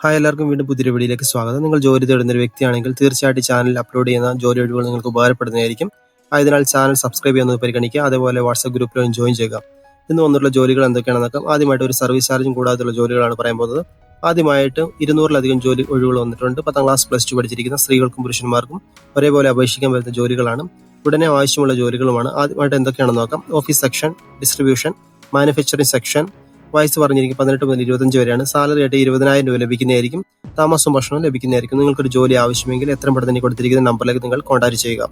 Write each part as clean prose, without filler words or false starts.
Hi, എല്ലാവർക്കും വീണ്ടും പുതിയൊരു വീഡിയോയിലേക്ക് സ്വാഗതം. നിങ്ങൾ ജോലി തേടുന്ന ഒരു വ്യക്തിയാണെങ്കിൽ തീർച്ചയായിട്ടും ചാനലിൽ അപ്ലോഡ് ചെയ്യുന്ന ജോലി ഒഴിവുകൾ നിങ്ങൾക്ക് ഉപകാരപ്പെടുന്നതായിരിക്കും. ആയതിനാൽ ചാനൽ സബ്സ്ക്രൈബ് ചെയ്യുന്നത് പരിഗണിക്കുക. അതേപോലെ വാട്സ്ആപ്പ് ഗ്രൂപ്പിലും ജോയിൻ ചെയ്യുക. ഇന്ന് വന്നിട്ടുള്ള ജോലികൾ എന്തൊക്കെയാണെന്ന് നോക്കാം. ആദ്യമായിട്ട് ഒരു സർവീസ് ചാർജും കൂടാതെയുള്ള ജോലികളാണ് പറയാൻ പോകുന്നത്. ആദ്യമായിട്ട് 200-ലധികം ജോലി ഒഴിവുകൾ വന്നിട്ടുണ്ട്. 10ാം ക്ലാസ് പ്ലസ് 2 പഠിച്ചിരിക്കുന്ന സ്ത്രീകൾക്കും പുരുഷന്മാർക്കും ഒരേപോലെ അപേക്ഷിക്കാൻ വരുന്ന ജോലികളാണ്. ഉടനെ ആവശ്യമുള്ള ജോലികളുമാണ്. ആദ്യമായിട്ട് എന്തൊക്കെയാണെന്ന് നോക്കാം. Office section, distribution, manufacturing section. വയസ്സ് പറഞ്ഞിരിക്കും 18 മുതൽ 25 വരെയാണ്. സാലറി ആയിട്ട് 20,000 രൂപ ലഭിക്കുന്നതായിരിക്കും. താമസവും ഭക്ഷണവും ലഭിക്കുന്നതായിരിക്കും. നിങ്ങൾക്കൊരു ജോലി ആവശ്യമെങ്കിൽ എത്രയും പെട്ടെന്ന് കൊടുത്തിരിക്കുന്ന നമ്പറിലേക്ക് നിങ്ങൾ കോൺടാക്ട് ചെയ്യുക.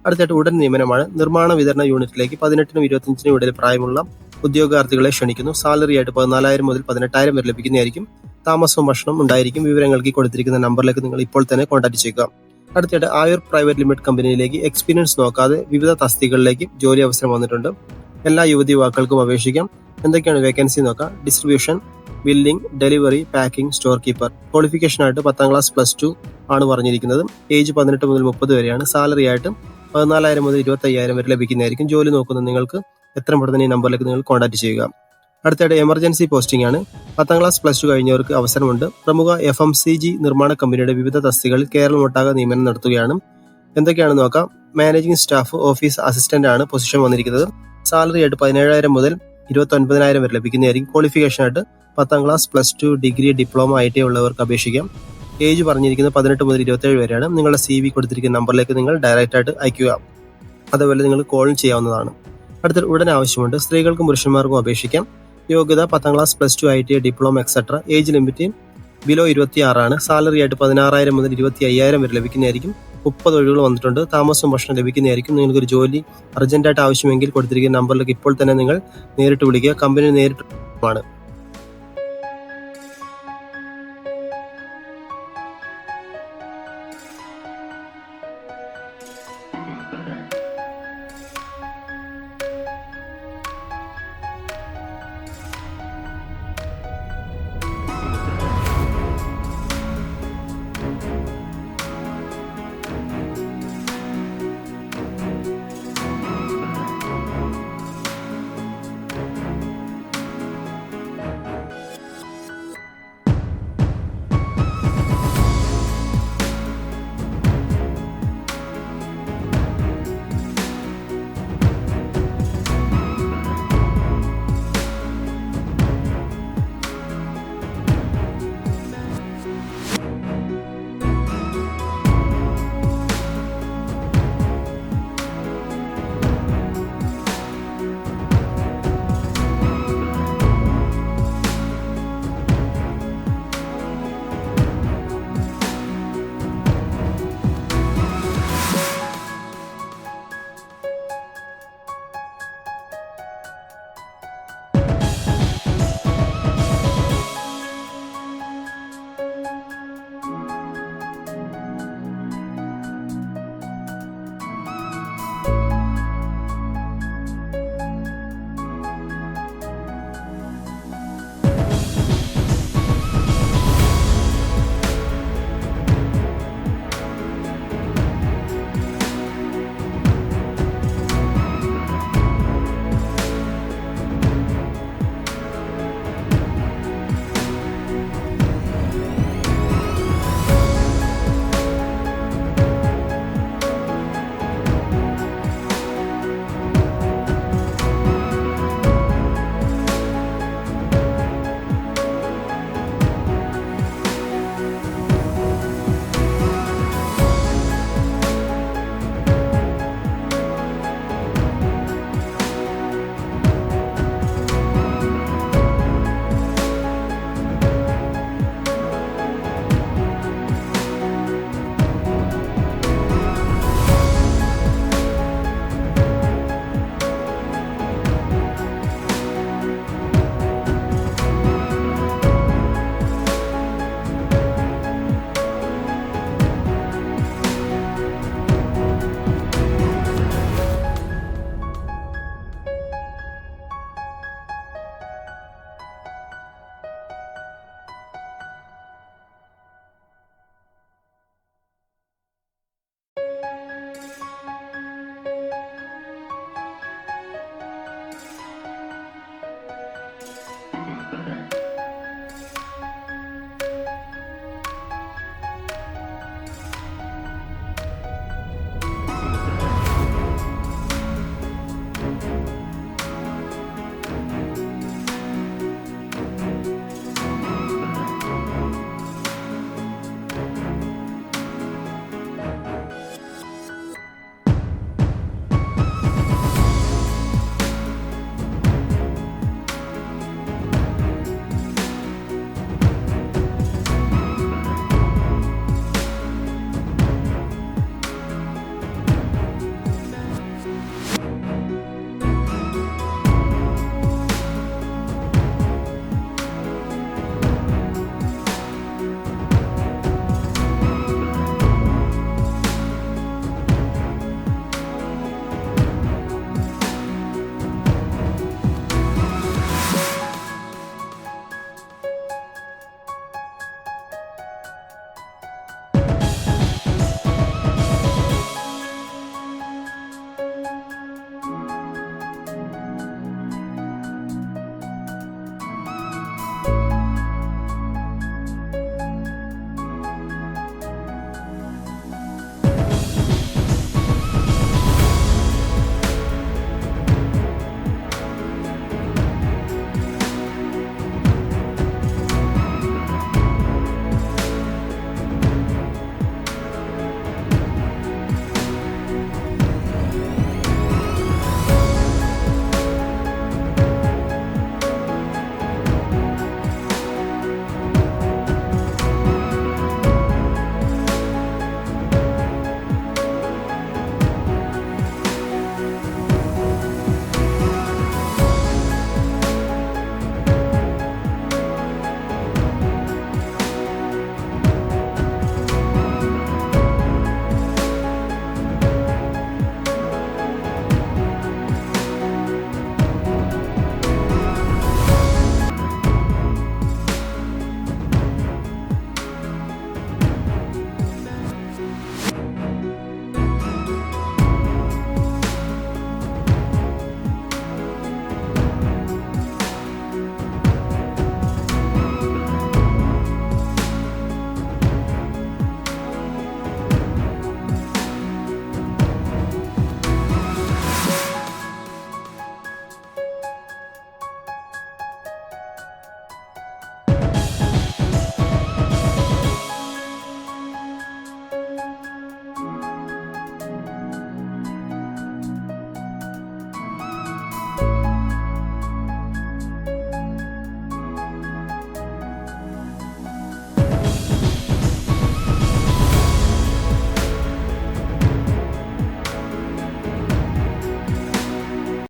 അടുത്തായിട്ട് ഉടൻ നിയമനമാണ്. നിർമ്മാണ വിതരണ യൂണിറ്റിലേക്ക് 18-നും 25-നും ഇടയിൽ പ്രായമുള്ള ഉദ്യോഗാർത്ഥികളെ ക്ഷണിക്കുന്നു. സാലറി ആയിട്ട് 14,000 മുതൽ 18,000 വരെ ലഭിക്കുന്നതായിരിക്കും. താമസവും ഭക്ഷണവും ഉണ്ടായിരിക്കും. വിവരങ്ങൾക്ക് കൊടുത്തിരിക്കുന്ന നമ്പറിലേക്ക് നിങ്ങൾ ഇപ്പോൾ തന്നെ കോൺടാക്ട് ചെയ്യുക. അടുത്തായിട്ട് ആയുർ പ്രൈവറ്റ് ലിമിറ്റഡ് കമ്പനിയിലേക്ക് എക്സ്പീരിയൻസ് നോക്കാതെ വിവിധ തസ്തികകളിലേക്ക് ജോലി അവസരം വന്നിട്ടുണ്ട്. എല്ലാ യുവതി യുവാക്കൾക്കും അപേക്ഷിക്കാം. എന്തൊക്കെയാണ് വേക്കൻസി നോക്കാം. Distribution, billing, delivery, packing, store keeper. Qualification ആയിട്ട് 10ാം ക്ലാസ് പ്ലസ് 2 ആണ് പറഞ്ഞിരിക്കുന്നത്. ഏജ് 18 മുതൽ 30 വരെയാണ്. സാലറി ആയിട്ട് 14,000 മുതൽ 25,000 വരെ ലഭിക്കുന്നതായിരിക്കും. ജോലി നോക്കുന്ന നിങ്ങൾക്ക് എത്രയും പെട്ടെന്ന് ഈ നമ്പറിലേക്ക് നിങ്ങൾ കോൺടാക്ട് ചെയ്യുക. അടുത്തായിട്ട് എമർജൻസി പോസ്റ്റിംഗ് ആണ്. 10ാം ക്ലാസ് പ്ലസ് 2 കഴിഞ്ഞവർക്ക് അവസരമുണ്ട്. പ്രമുഖ FMCG നിർമ്മാണ കമ്പനിയുടെ വിവിധ തസ്തികകളിൽ കേരളമൊട്ടാകെ നിയമനം നടത്തുകയാണ്. എന്തൊക്കെയാണെന്ന് നോക്കാം. മാനേജിംഗ് സ്റ്റാഫ് ഓഫീസ് അസിസ്റ്റന്റ് ആണ് പൊസിഷൻ വന്നിരിക്കുന്നത്. സാലറി ആയിട്ട് 17,000 മുതൽ 29,000 വരെ ലഭിക്കുന്നതായിരിക്കും. ക്വാളിഫിക്കേഷൻ ആയിട്ട് 10ാം class plus 2, degree, diploma, ITI ഉള്ളവർക്ക് അപേക്ഷിക്കാം. ഏജ് പറഞ്ഞിരിക്കുന്നത് 18 മുതൽ 27 വരെയാണ്. നിങ്ങളുടെ CV കൊടുത്തിരിക്കുന്ന നമ്പറിലേക്ക് നിങ്ങൾ ഡയറക്റ്റ് ആയിട്ട് അയക്കുക. അതുപോലെ നിങ്ങൾ കോളും ചെയ്യാവുന്നതാണ്. അടുത്ത ഉടൻ ആവശ്യമുണ്ട്. സ്ത്രീകൾക്കും പുരുഷന്മാർക്കും അപേക്ഷിക്കാം. യോഗ്യത 10ാം class plus 2, ITI, diploma, etcetera. Age limit below 26 ആണ്. സാലറി ആയിട്ട് 16,000 മുതൽ 25,000 വരെ ലഭിക്കുന്നതായിരിക്കും. 30 ഒഴിവുകൾ വന്നിട്ടുണ്ട്. താമസവും ഭക്ഷണം ലഭിക്കുന്നതായിരിക്കും. നിങ്ങൾക്കൊരു ജോലി അർജന്റായിട്ട് ആവശ്യമെങ്കിൽ കൊടുത്തിരിക്കുന്ന നമ്പറിലേക്ക് ഇപ്പോൾ തന്നെ നിങ്ങൾ നേരിട്ട് വിളിക്കുക. കമ്പനി നേരിട്ട്